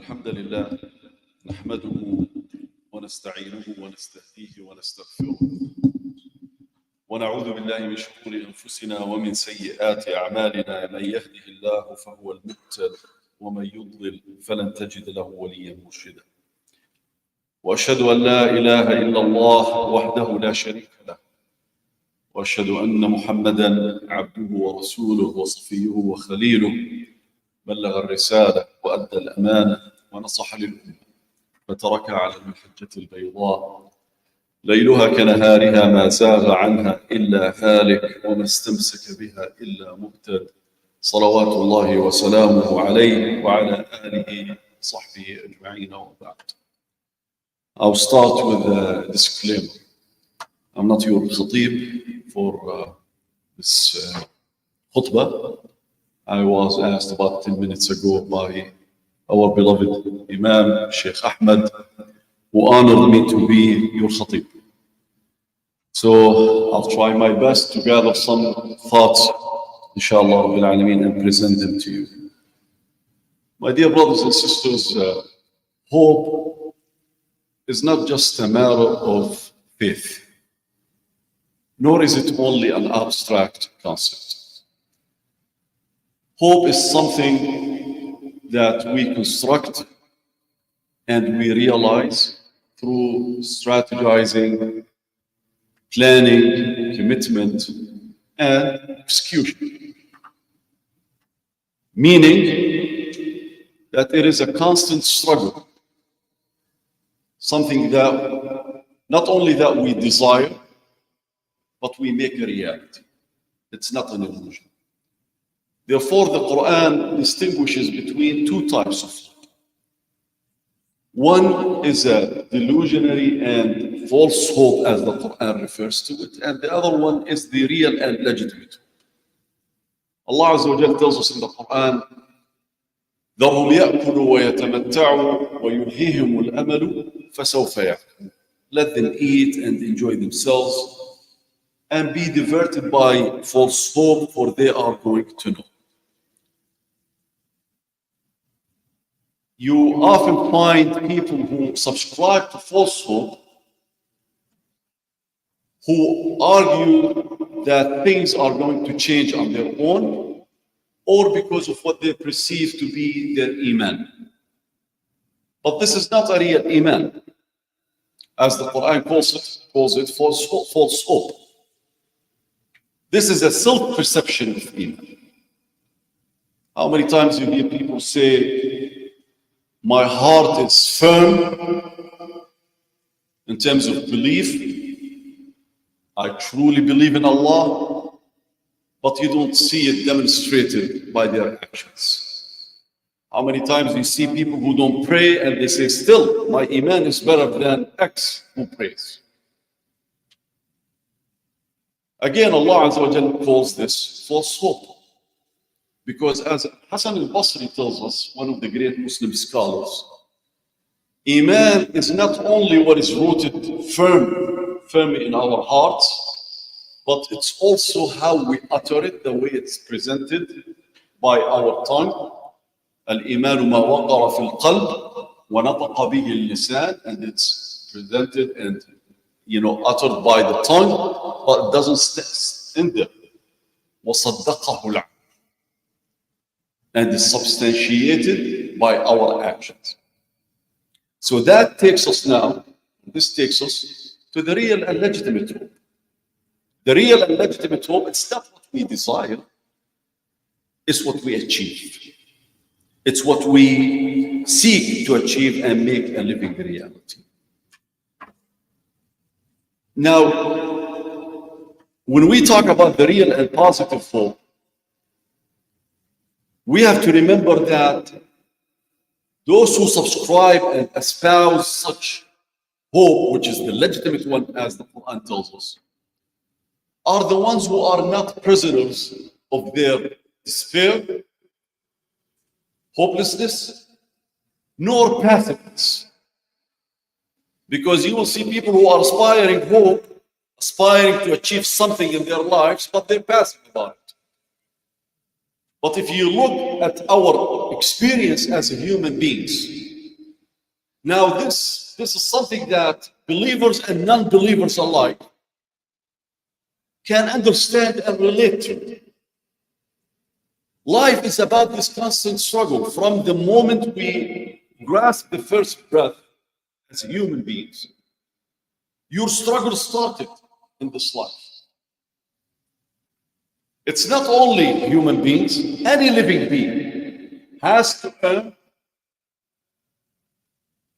الحمد لله نحمده ونستعينه ونستهديه ونستغفره ونعوذ بالله من شرور أنفسنا ومن سيئات أعمالنا. من يهده الله فهو المهتد ومن يضلل فلن تجد له وليا مرشدا. وأشهد أن لا إله إلا الله وحده لا شريك له، وأشهد أن محمدًا عبده ورسوله وصفيه وخليله، بلغ الرسالة وأدى الأمانة ونصح للأمة فتركها على المحجة البيضاء ليلها كنهارها، ما زاغ عنها إلا هالك وما استمسك بها إلا مهتد، صلوات الله وسلامه عليه وعلى آله وصحبه أجمعين. وبعد. I'll start with a disclaimer. I'm not your khatib for this khutbah. I was asked about 10 minutes ago by our beloved Imam, Sheikh Ahmed, who honored me to be your khatib. So I'll try my best to gather some thoughts, inshallah, Rabbil Alameen, and present them to you. My dear brothers and sisters, hope is not just a matter of faith, nor is it only an abstract concept. Hope is something that we construct and we realize through strategizing, planning, commitment, and execution. Meaning that it is a constant struggle, something that not only that we desire, but we make a reality. It's not an illusion. Therefore, the Quran distinguishes between two types of hope. One is a delusionary and false hope, as the Quran refers to it, and the other one is the real and legitimate hope. Allah Azza wa Jalla tells us in the Quran, ذَرْهُمْ يَأْكُلُوا وَيَتَمَتَّعُوا وَيُلْهِهِمُ الْأَمَلُ فَسَوْفَ يَعْلَمُونَ. Let them eat and enjoy themselves and be diverted by false hope, for they are going to know. You often find people who subscribe to false hope, who argue that things are going to change on their own, or because of what they perceive to be their iman. But this is not a real iman, as the Quran calls it false hope. This is a self-perception of iman. How many times you hear people say, my heart is firm in terms of belief, I truly believe in Allah, but you don't see it demonstrated by their actions. How many times you see people who don't pray and they say, still, my iman is better than X who prays. Again, Allah Azza wa Jalla calls this false hope. Because as Hassan al-Basri tells us, one of the great Muslim scholars, iman is not only what is rooted firmly in our hearts, but it's also how we utter it, the way it's presented by our tongue. Al-imanu ma waqara fil qalb wa nataqa bihi al-lisan, and it's presented and uttered by the tongue, but it doesn't stand there. وَصَدَّقَهُ الْعَقْلُ, and is substantiated by our actions. So that takes us now, this takes us to the real and legitimate hope. The real and legitimate hope, it's not what we desire, it's what we achieve. It's what we seek to achieve and make a living reality. Now, when we talk about the real and positive hope, we have to remember that those who subscribe and espouse such hope, which is the legitimate one, as the Quran tells us, are the ones who are not prisoners of their despair, hopelessness, nor passiveness. Because you will see people who are aspiring hope, aspiring to achieve something in their lives, but they're passive about it. But if you look at our experience as human beings, Now, this is something that believers and non-believers alike can understand and relate to. Life is about this constant struggle from the moment we grasp the first breath as human beings. Your struggle started in this life. It's not only human beings, any living being has to earn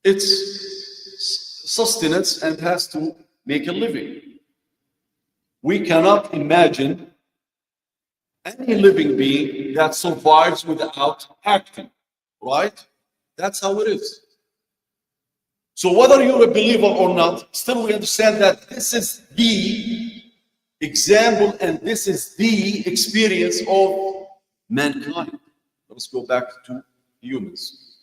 its sustenance and has to make a living. We cannot imagine any living being that survives without acting, right? That's how it is. So whether you're a believer or not, still we understand that this is the example and this is the experience of mankind. Let's go back to humans.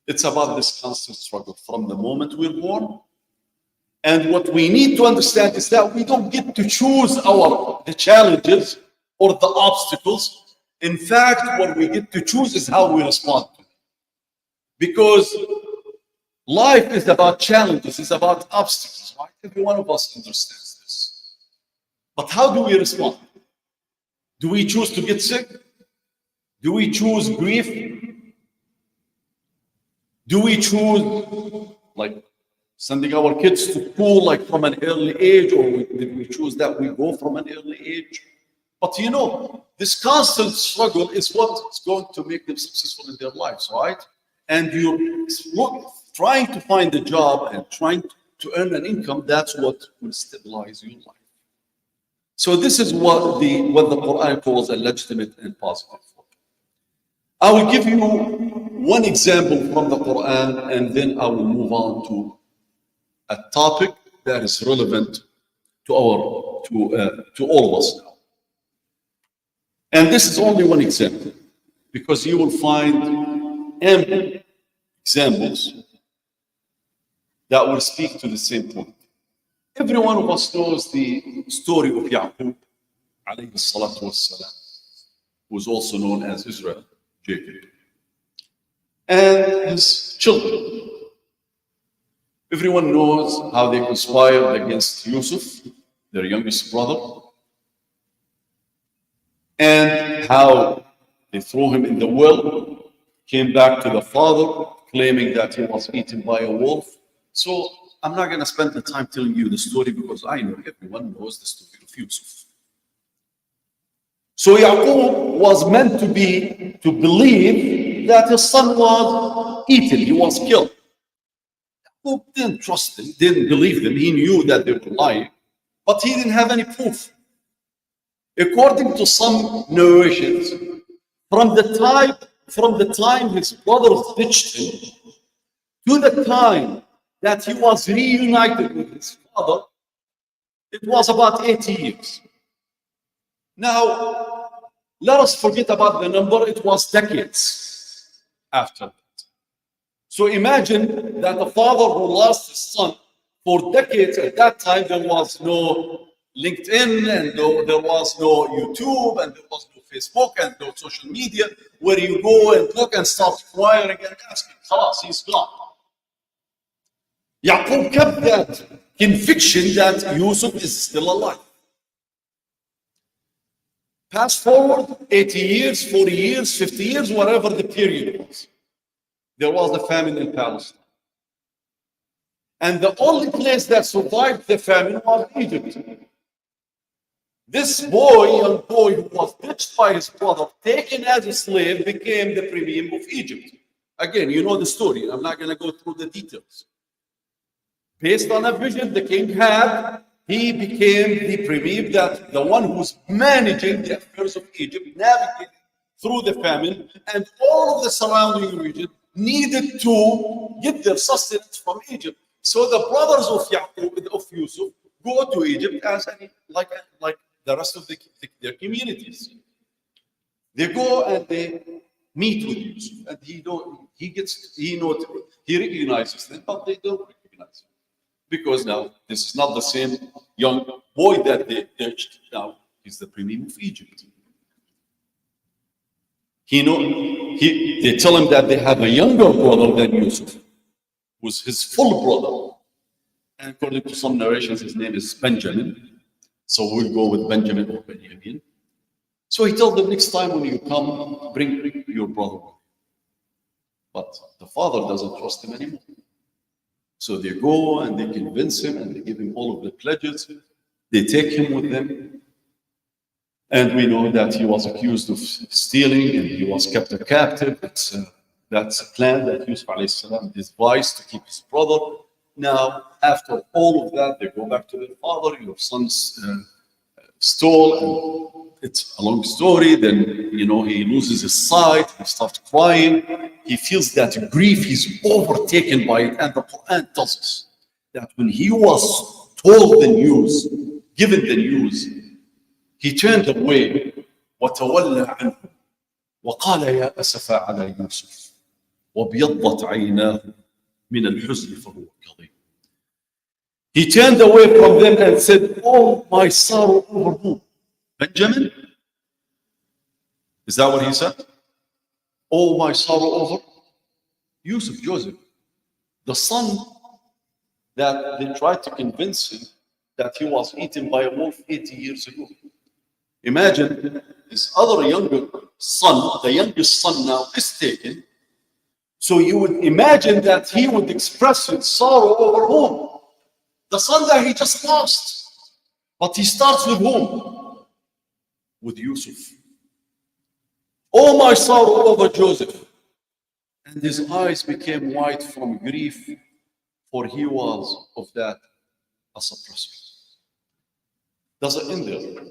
It's about this constant struggle from the moment we're born. And what we need to understand is that we don't get to choose the challenges or the obstacles. In fact, what we get to choose is how we respond to it. Because life is about challenges, it's about obstacles, right? Every one of us understands this. But how do we respond? Do we choose to get sick? Do we choose grief? Do we choose like sending our kids to school like from an early age, or did we choose that we go from an early age? But you know, this constant struggle is what's going to make them successful in their lives, right? And you're trying to find a job and trying to earn an income, that's what will stabilize your life. So this is what the Quran calls a legitimate and positive form. I will give you one example from the Quran, and then I will move on to a topic that is relevant to all of us now. And this is only one example, because you will find ample examples that will speak to the same point. Every one of us knows the story of Yaqub, alayhi salatu wassalam, who is also known as Israel, Jacob, and his children. Everyone knows how they conspired against Yusuf, their youngest brother, and how they threw him in the well, came back to the father, claiming that he was eaten by a wolf. So I'm not going to spend the time telling you the story, because I know everyone knows the story of Yusuf. So Yaqub was meant to believe that his son was eaten, he was killed. Yaqub didn't trust them, didn't believe them. He knew that they were lying, but he didn't have any proof. According to some narrations, from the time his brothers ditched him to the time that he was reunited with his father, it was about 80 years. Now, let us forget about the number, it was decades after that. So imagine that a father who lost his son for decades. At that time, there was no LinkedIn, and there was no YouTube, and there was no Facebook, and no social media where you go and look and start inquiring and asking. Khalas, he's gone. Yaqub kept that conviction that Yusuf is still alive. Fast forward 80 years, 40 years, 50 years, whatever the period was. There was a famine in Palestine. And the only place that survived the famine was Egypt. This young boy who was ditched by his brother, taken as a slave, became the premier of Egypt. Again, you know the story. I'm not going to go through the details. Based on a vision the king had, he became the premier, that the one who's managing the affairs of Egypt, navigating through the famine, and all of the surrounding region needed to get their sustenance from Egypt. So the brothers of Yusuf go to Egypt as like the rest of their communities. They go and they meet with Yusuf, and he recognizes them, but they don't recognize him, because now this is not the same young boy that they ditched. Now he's the premier of Egypt. They tell him that they have a younger brother than Yusuf. was his full brother. And according to some narrations, his name is Benjamin. So we'll go with Benjamin or Benjamin. So he told them, next time when you come, bring your brother. But the father doesn't trust him anymore. So they go and they convince him and they give him all of the pledges. They take him with them. And we know that he was accused of stealing and he was kept a captive. That's a plan that Yusuf ﷺ devised to keep his brother. Now, after all of that, they go back to their father. Your son stole, and it's a long story. Then, he loses his sight. He starts crying. He feels that grief. He's overtaken by it. And the Quran tells us that when he was told the news, given the news, he turned away. وتولى عنه وقال يا أسفا على يوسف وابيضت عيناه من الحزن فهو كظيم. He turned away from them and said, "Oh, my sorrow over whom? Benjamin? Is that what he said? Oh, my sorrow over Yusuf, Joseph, the son that they tried to convince him that he was eaten by a wolf 80 years ago." Imagine his other younger son, the youngest son now, is taken. So you would imagine that he would express his sorrow over whom? The son that he just lost. But he starts with whom? With Yusuf. Oh, my sorrow over Joseph. And his eyes became white from grief, for he was of that a suppressor. Does it end there?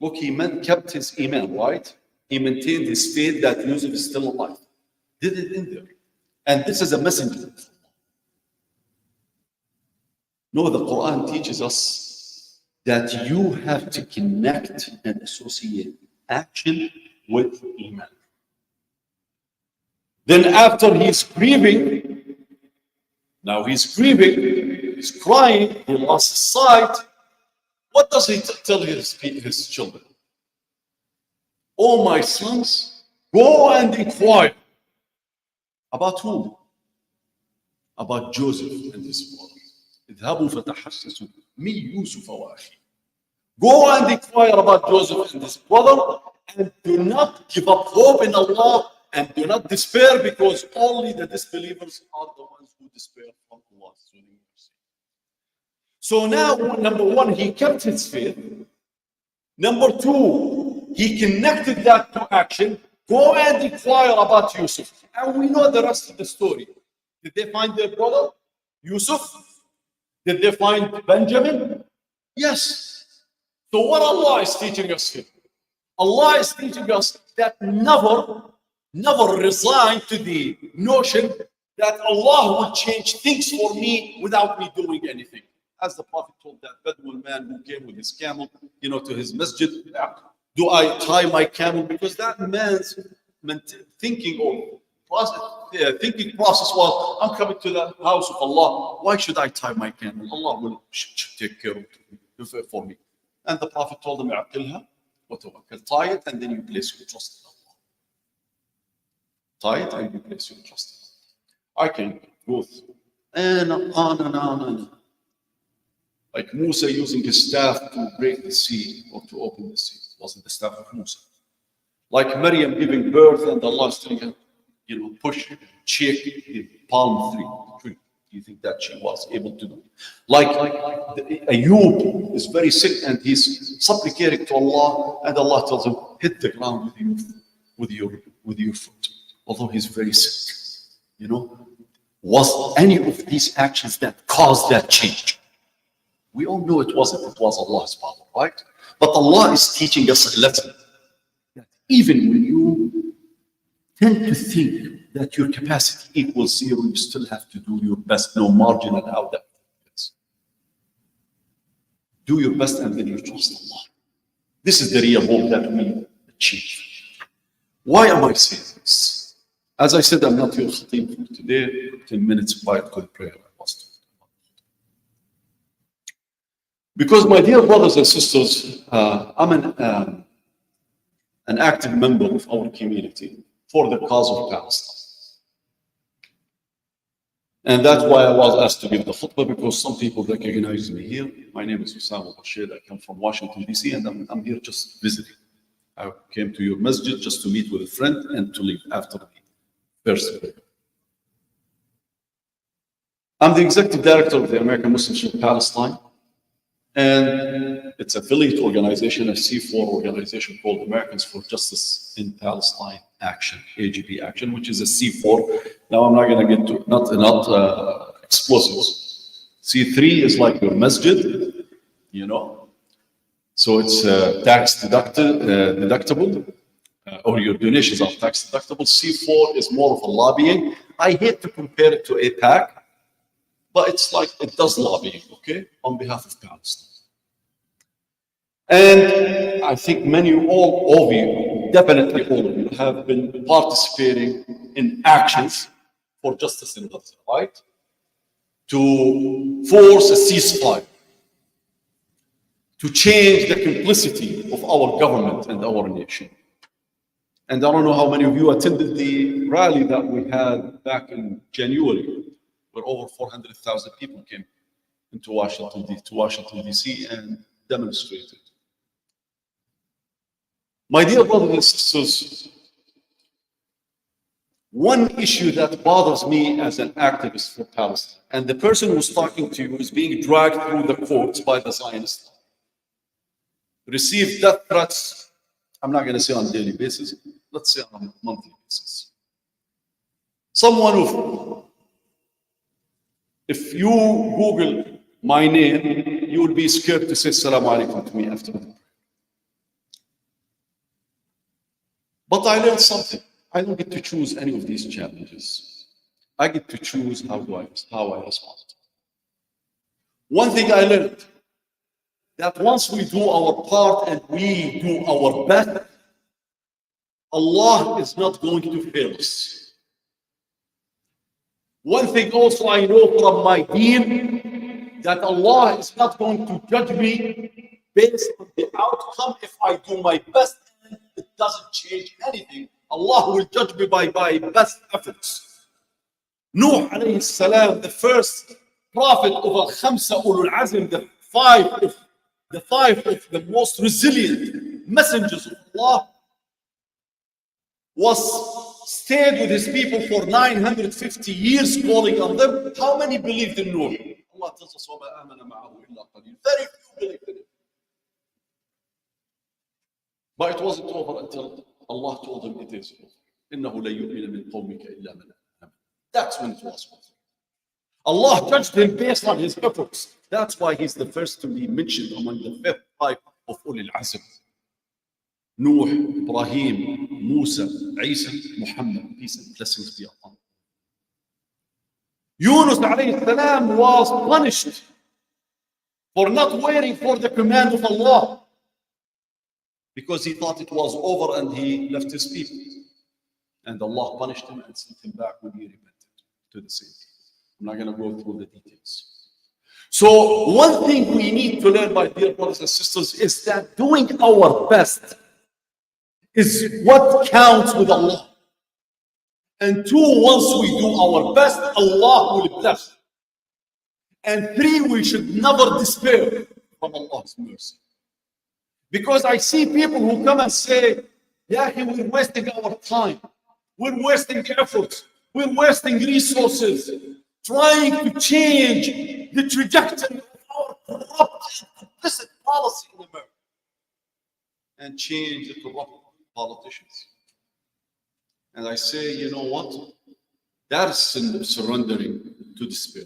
Look, he kept his iman, right? He maintained his faith that Yusuf is still alive. Did it end there? And this is a messenger. No, the Quran teaches us that you have to connect and associate action with iman. Then after he's grieving, now he's grieving, he's crying, he lost his sight. What does he tell his children? Oh, my sons, go and inquire. About whom? About Joseph and his brother. اذهبوا فتحسسوا من يوسف وأخيه. Go and inquire about Joseph and his brother, and do not give up hope in Allah, and do not despair, because only the disbelievers are the ones who despair from Allah. So now, number one, he kept his faith. Number two, he connected that to action. Go and inquire about Yusuf. And we know the rest of the story. Did they find their brother, Yusuf? Did they find Benjamin? Yes. So what Allah is teaching us here? Allah is teaching us that never resign to the notion that Allah will change things for me without me doing anything. As the Prophet told that Bedouin man who came with his camel, to his masjid, do I tie my camel? Because that man's thinking process was, I'm coming to the house of Allah. Why should I tie my camel? Allah will take care of it for me. And the Prophet told him, tie it and then you place your trust in Allah. Tie it and you place your trust in Allah. I can go through and on and on and on. Like Musa using his staff to break the sea or to open the sea. It wasn't the staff of Musa. Like Maryam giving birth and Allah is telling her, push, shake the palm tree. Do you think that she was able to do it? Like Ayub is very sick and he's supplicating to Allah, and Allah tells him, hit the ground with your foot. Although he's very sick. Was any of these actions that caused that change? We all know it wasn't. It was Allah's power, right? But Allah is teaching us a lesson that even when you tend to think that your capacity equals zero, you still have to do your best, no margin and how that is. Do your best and then you trust Allah. This is the real hope that we achieve. Why am I saying this? As I said, I'm not your khatib for today. 10 minutes prior to the prayer I was told. Because, my dear brothers and sisters, I'm an active member of our community for the cause of Palestine. And that's why I was asked to give the khutbah, because some people recognize me here. My name is Usama AbouRasheed. I come from Washington, D.C., and I'm here just visiting. I came to your masjid just to meet with a friend and to leave after the first prayer. I'm the executive director of the American Muslims in Palestine, and it's an affiliate organization, a C4 organization called Americans for Justice in Palestine Action, AGP Action, which is a C4. Now I'm not going to get to not explosives. C3 is like your masjid, you know, so it's tax deductible, or your donations are tax deductible. C4 is more of a lobbying. I hate to compare it to APAC, but it's like it does lobbying, okay, on behalf of Palestine. And I think all of you, definitely all of you, have been participating in actions for justice in Gaza, right? To force a ceasefire, to change the complicity of our government and our nation. And I don't know how many of you attended the rally that we had back in January, where over 400,000 people came into Washington, D.C. and demonstrated. My dear brothers and sisters, one issue that bothers me as an activist for Palestine, and the person who's talking to you is being dragged through the courts by the Zionists, received death threats, I'm not going to say on a daily basis, let's say on a monthly basis. Someone who, if you Google my name, you will be scared to say Assalamu alaikum to me after that. But I learned something. I don't get to choose any of these challenges. I get to choose how I respond. One thing I learned, that once we do our part and we do our best, Allah is not going to fail us. One thing also I know from my deen, that Allah is not going to judge me based on the outcome if I do my best and it doesn't change anything. Allah will judge me by best efforts. Nuh alayhi salam, the first prophet of al-Khamsa ulul azm, the five of the most resilient messengers of Allah, stayed with his people for 950 years calling on them. How many believed in Nuh? Allah tells us, وَمَا آمَنَ مَعَهُ إِلَّا قَلِيلٌ. Very few believed in him. But it wasn't over until Allah told him it is over. إِنَّهُ لَيُؤْمِنَ مِنْ قَوْمِكَ إِلَّا مَنْ آمَنَ. That's when it was over. Allah judged him based on his efforts. That's why he's the first to be mentioned among the fifth type of Ulul Azm. Nuh, Ibrahim, Musa, Isa, Muhammad, peace and blessings be upon him. Yunus alayhi salam was punished for not waiting for the command of Allah, because he thought it was over and he left his people. And Allah punished him and sent him back when he repented to the same people. I'm not going to go through the details. So one thing we need to learn, my dear brothers and sisters, is that doing our best is what counts with Allah. And two, once we do our best, Allah will bless. And three, we should never despair from Allah's mercy. Because I see people who come and say, yeah, we're wasting our time, we're wasting efforts, we're wasting resources, trying to change the trajectory of our corrupt and complicit policy in America, and change the corrupt politicians. And I say, you know what? That is surrendering to despair.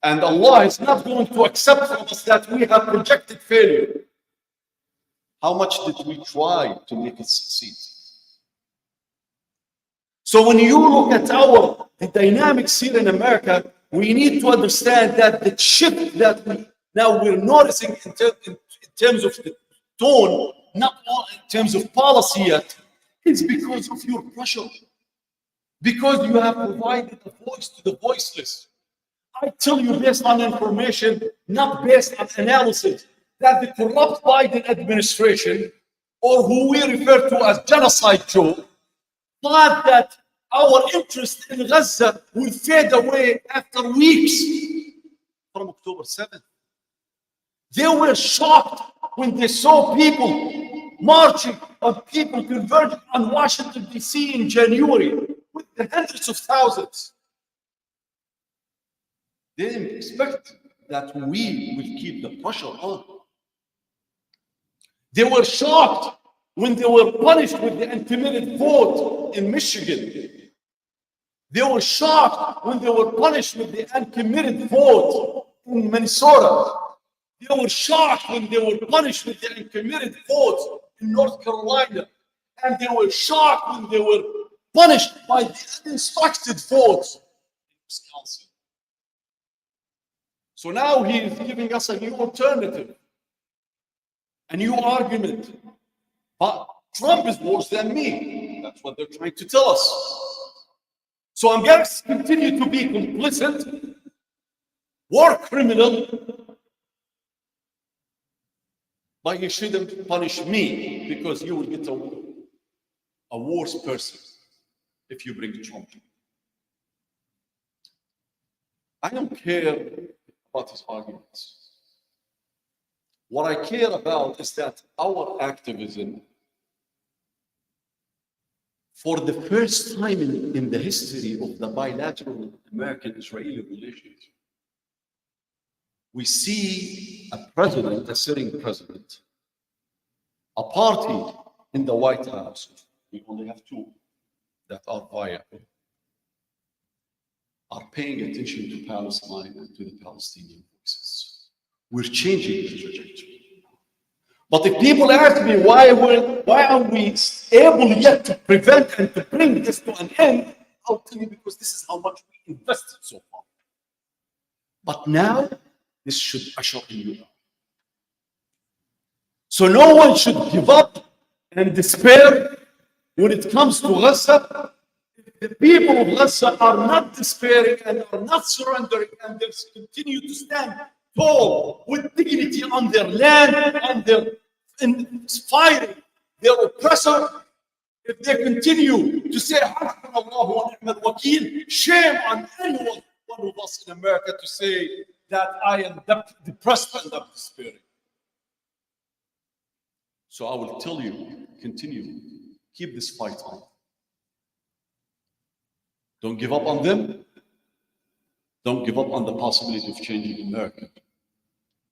And Allah is not going to accept from us that we have projected failure. How much did we try to make it succeed? So when you look at the dynamics here in America, we need to understand that the shift that we're noticing in terms of the tone, not in terms of policy yet, is because of your pressure. Because you have provided a voice to the voiceless. I tell you based on information, not based on analysis, that the corrupt Biden administration, or who we refer to as Genocide Joe, thought that our interest in Gaza will fade away after weeks from October 7th. They were shocked when they saw people marching and people converging on Washington, D.C. in January with the hundreds of thousands. They didn't expect that we will keep the pressure on. They were shocked when they were punished with the uncommitted vote in Michigan. They were shocked when they were punished with the uncommitted vote in Minnesota. They were shocked when they were punished with the uncommitted vote in North Carolina. And they were shocked when they were punished by the uninstructed votes in Wisconsin. So now he is giving us a new alternative, a new argument. But Trump is worse than me. That's what they're trying to tell us. So I'm going to continue to be complicit, war criminal, but you shouldn't punish me because you will get a worse person if you bring Trump. I don't care about his arguments. What I care about is that our activism, for the first time in the history of the bilateral American-Israeli relations, we see a president, a sitting president, a party in the White House. We only have two that are viable, are paying attention to Palestine and to the Palestinian voices. We're changing the trajectory. But if people ask me why aren't we able yet to prevent and to bring this to an end, I'll tell you because this is how much we invested so far. But now, this should usher in you. So no one should give up and despair when it comes to Gaza. The people of Gaza are not despairing and are not surrendering, and they continue to stand tall with dignity on their land and in fighting their oppressor. If they continue to say, shame on anyone, one of us in America, to say that I am depressed and I'm despairing. So I will tell you, continue, keep this fight on. Don't give up on them. Don't give up on the possibility of changing America.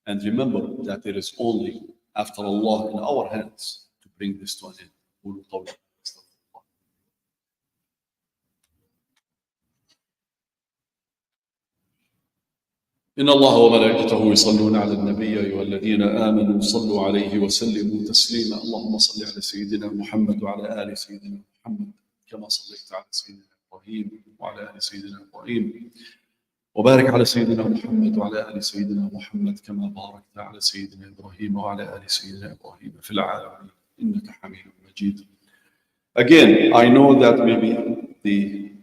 And remember that it is only after Allah in our hands to bring this to an end. إن الله وملائكته يصلون على النبي يا أيها الذين آمنوا صلوا عليه وسلموا تسليما اللهم صل على سيدنا محمد وعلى آل سيدنا محمد كما صليت على سيدنا إبراهيم وعلى آل سيدنا إبراهيم وبارك على سيدنا محمد وعلى آل سيدنا محمد كما باركت على سيدنا إبراهيم وعلى آل سيدنا إبراهيم في العالمين إنك حميد مجيد. Again, I know that maybe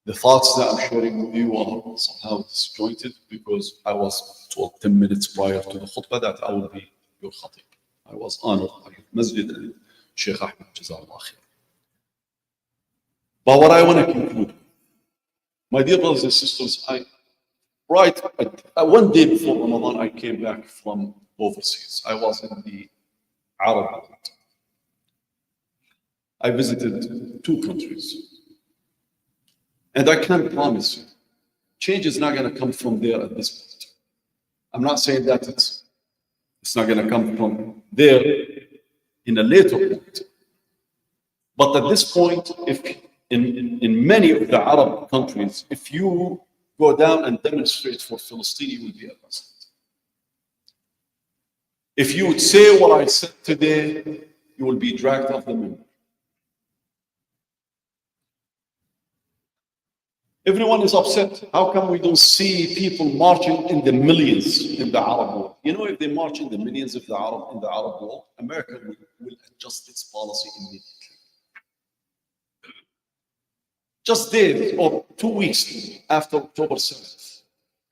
the thoughts that I'm sharing with you are somehow disjointed because I was told 10 minutes prior to the khutbah that I will be your khatib. I was honored by your masjid and Sheikh Ahmed, Jazallah khair. But what I want to conclude, my dear brothers and sisters, one day before Ramadan, I came back from overseas. I was in the Arab world. I visited 2 countries. And I can promise you, change is not going to come from there at this point. I'm not saying that it's not going to come from there in a later point. But at this point, if in many of the Arab countries, if you go down and demonstrate for Palestine, you will be arrested. If you would say what I said today, you will be dragged off the member. Everyone is upset. How come we don't see people marching in the millions in the Arab world? You know, if they march in the millions in the Arab world, America will adjust its policy immediately. Just days or 2 weeks after October 7th,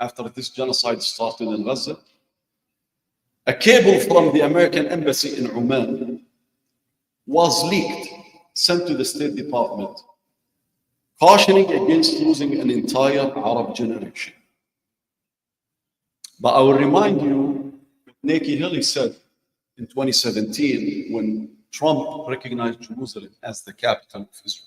after this genocide started in Gaza, a cable from the American embassy in Oman was leaked, sent to the State Department, cautioning against losing an entire Arab generation. But I will remind you, Nikki Haley said in 2017 when Trump recognized Jerusalem as the capital of Israel.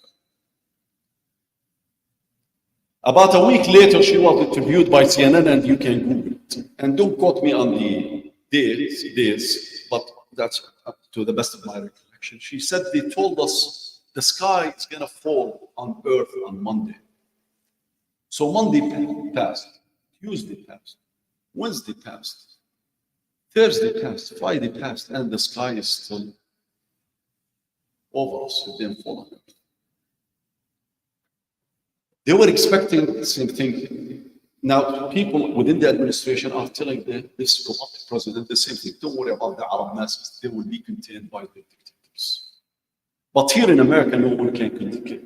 About a week later, she was interviewed by CNN, and you can Google it. And don't quote me on the days, but that's up to the best of my recollection. She said they told us the sky is going to fall on Earth on Monday. So Monday passed, Tuesday passed, Wednesday passed, Thursday passed, Friday passed, and the sky is still over us. It didn't fall on Earth. They were expecting the same thing. Now, people within the administration are telling this corrupt president the same thing. Don't worry about the Arab masses. They will be contained by the dictators. But here in America, no one can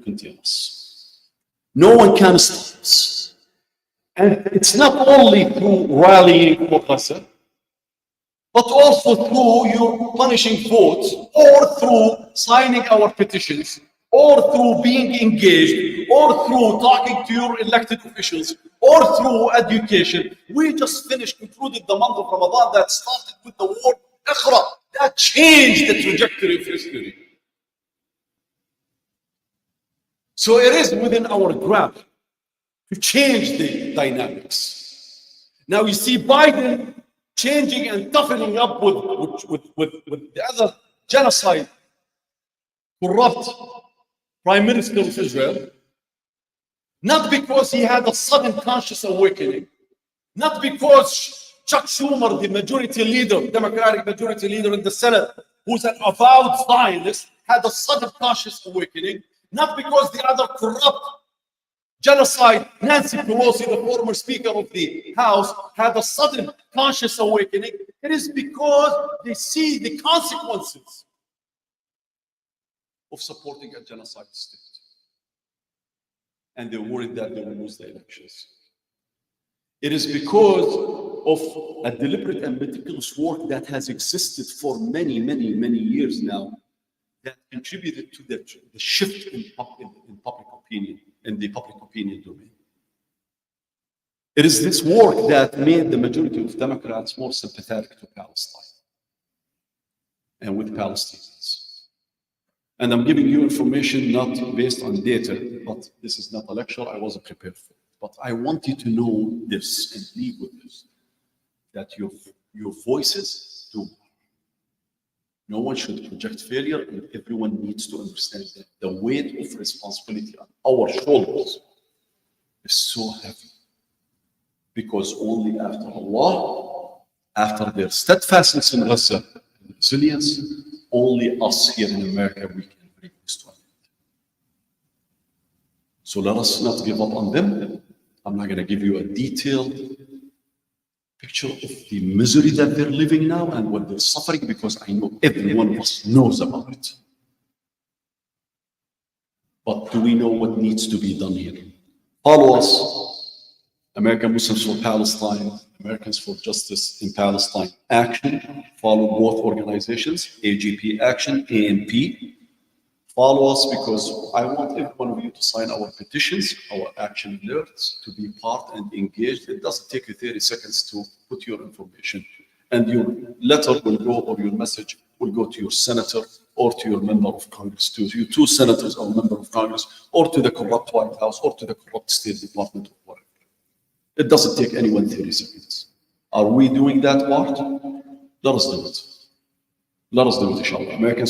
contain us. No one can stop us. And it's not only through rallying for Gaza, but also through your punishing votes, or through signing our petitions, or through being engaged, or through talking to your elected officials, or through education. We just concluded the month of Ramadan that started with the word Iqra, that changed the trajectory of history. So it is within our grasp to change the dynamics. Now you see Biden changing and toughening up with the other genocide, corrupt Prime Minister of Israel, not because he had a sudden conscious awakening, not because Chuck Schumer, the majority leader, Democratic majority leader in the Senate, who's an avowed Zionist, had a sudden conscious awakening, not because the other corrupt genocide, Nancy Pelosi, the former Speaker of the House, had a sudden conscious awakening. It is because they see the consequences of supporting a genocide state. And they're worried that they will lose the elections. It is because of a deliberate and meticulous work that has existed for many years now that contributed to the shift in public opinion, in the public opinion domain. It is this work that made the majority of Democrats more sympathetic to Palestine and with Palestinians. And I'm giving you information not based on data, but this is not a lecture, I wasn't prepared for it. But I want you to know this and leave with this, that your voices do. No one should project failure, and everyone needs to understand that the weight of responsibility on our shoulders is so heavy. Because only after Allah, after their steadfastness in Gaza and resilience, only us here in America, we can bring this to an end. So let us not give up on them. I'm not going to give you a detailed picture of the misery that they're living now and what they're suffering, because I know every one of us knows about it. But do we know what needs to be done here? Follow us, American Muslims for Palestine, Americans for Justice in Palestine Action. Follow both organizations, AGP Action, AMP. Follow us because I want every one of you to sign our petitions, our action alerts, to be part and engaged. It doesn't take you 30 seconds to put your information. And your letter will go, or your message will go to your senator or to your member of Congress, to your two senators or member of Congress, or to the corrupt White House, or to the corrupt State Department, or whatever. It doesn't take anyone 30 seconds. Are we doing that part? Let us do it. Let us do it, inshallah. American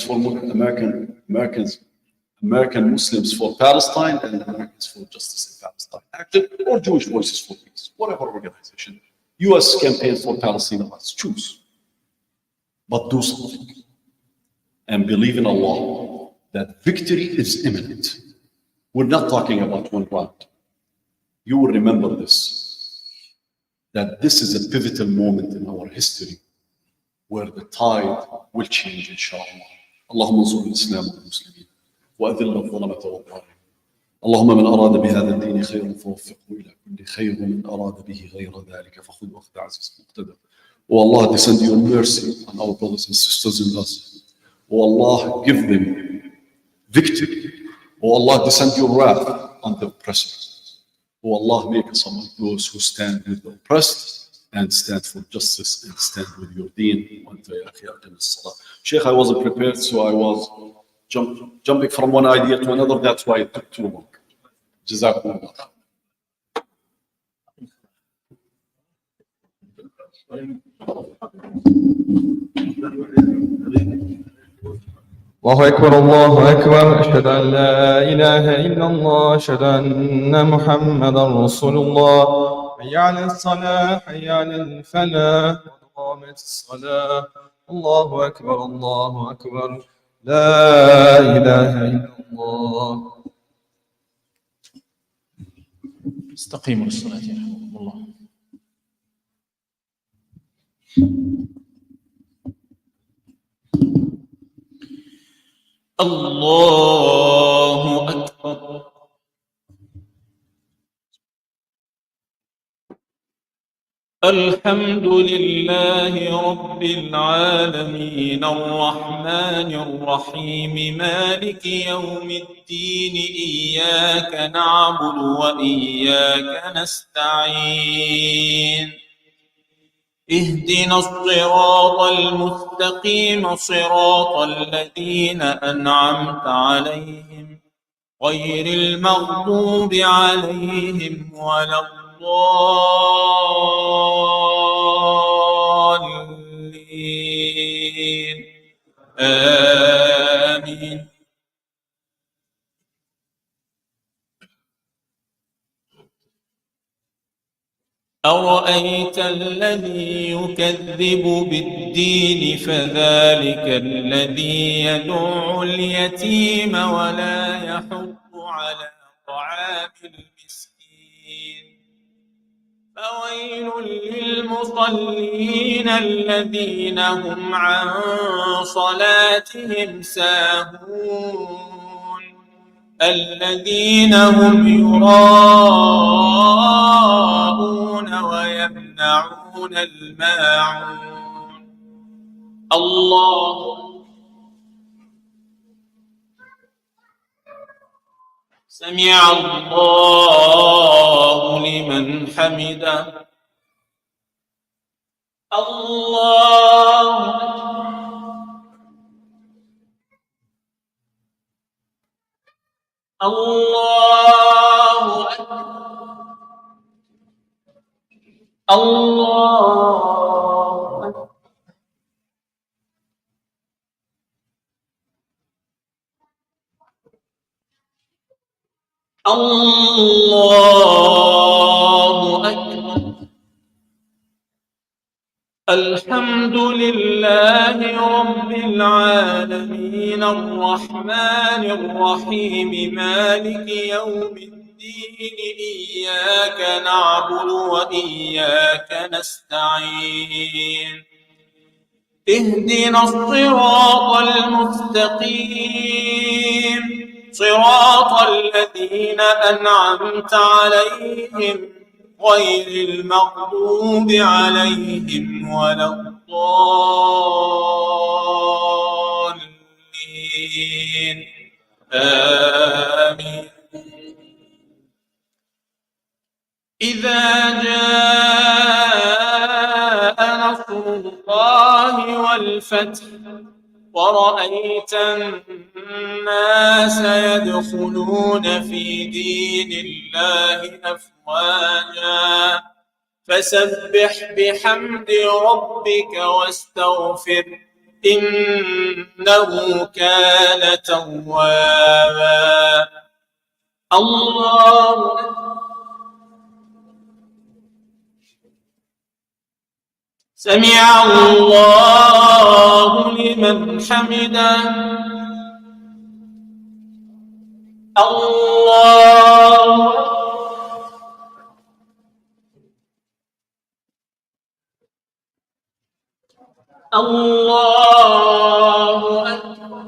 Muslims for Palestine and Americans for Justice in Palestine Action, or Jewish Voices for Peace, whatever organization. US Campaign for Palestine Rights, choose. But do something. And believe in Allah that victory is imminent. We're not talking about one round. You will remember this, that this is a pivotal moment in our history where the tide will change, inshallah. اللهم انصر الإسلام والمسلمين وأذل الظلمة والظالمين. اللهم من أراد بهذا الدين خيرا فوفقه إلى كل خير ومن أراد به غير ذلك فخذ وقت عزيز مقتدر. Oh Allah, descend your mercy on our brothers and sisters in Gaza. Oh Allah, give them victory. Oh Allah, descend your wrath on the oppressor. Oh Allah, make us among those who stand with the oppressed and stand for justice and stand with your deen. Sheikh, I wasn't prepared, so I was jumping from one idea to another. That's why it took too long. Jazakumullah. الله أكبر الله أكبر. أشهد أن لا إله إلا الله. أشهد أن محمدا رسول الله. حي على الصلاة حي على الفلاح قامت الصلاة. الله أكبر الله أكبر. لا إله إلا الله. استقيموا للصلاة يرحمكم الله. الله أكبر. الحمد لله رب العالمين الرحمن الرحيم مالك يوم الدين إياك نعبد وإياك نستعين اهدنا الصراط المستقيم صراط الذين أنعمت عليهم غير المغضوب عليهم ولا الضالين آمين. أرأيت الذي يكذب بالدين فذلك الذي يدع اليتيم ولا يحض على طعام المسكين فويل للمصلين الذين هم عن صلاتهم ساهون الذين هم يراءون ويمنعون الماعون. الله سمع الله لمن حمده. الله الله الله الله أكبر. الحمد لله رب العالمين الرحمن الرحيم مالك يوم الدين إياك نعبد وإياك نستعين اهدنا الصراط المستقيم صراط الذين أنعمت عليهم غير المغضوب عليهم ولا الضالين آمين. إذا جاء نصر الله والفتح ورأيت الناس يدخلون في دين الله أفواجا فسبح بحمد ربك واستغفر إنه كان توابا. الله سمع الله لمن حمده. الله الله أكبر.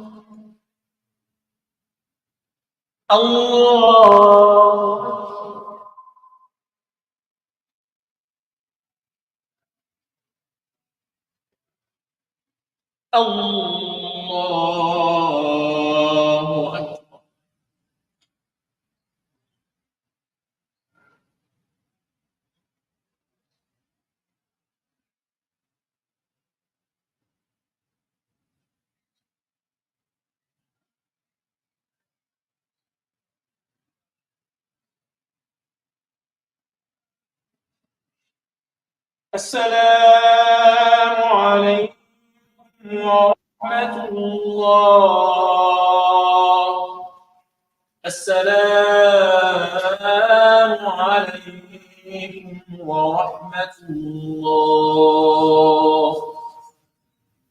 الله الله أكبر. السلام عليكم ورحمة الله. السلام عليكم ورحمة الله.